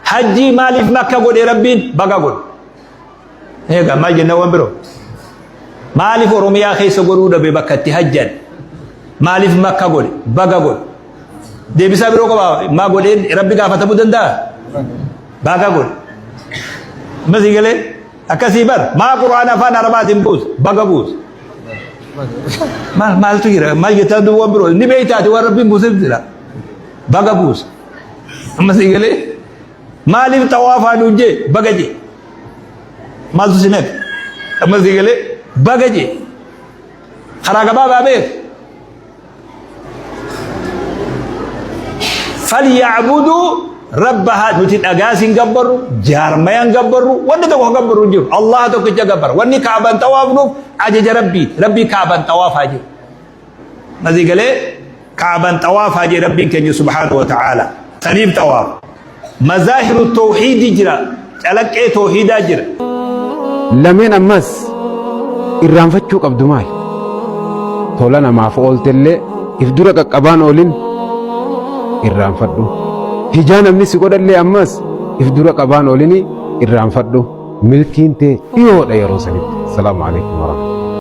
حجي مالي في مكة قول ربين بقى قول هيك ما جينا وامبرو مالي في روميا خيس قولوا ده ببكة تهجن مالي في مكة قول بقى قول دي بيسابرو كبا ما قولين ربي قافة بدن ده بقى قول ما زيقلي أكسيبر ما قرآن فانا ربات بوز بقى بوز mal tu kira mal kita tu wabro ni beita tu warabbi musim tidak bagabus masih gale malif tawafa duje bagaji mal tu sinet masih gale bagaji kharaga baba be falyabudu rabbaha nutin agasin gabbaru jarmayan gabbaru wanda to gabbaru jur Allah to ke gabbar wani kaaban tawafnu aje rabbi kaaban tawaf aje mazi gale kaaban tawaf aje rabbi kenyu subhanahu wa ta'ala tanib tawaf mazahiru tauhid jira alaqe tauhid jira lamen ammas irranfachu qabdumay tolana ma fooltelle ifdura qaqqaban olin irranfadhu hijaan amni si godhalle ammas ifdura qabaan olini irraanfadhu milkiin tee dhiyoodha yeroo sanitti. Salaamu alaykum warahmatullahi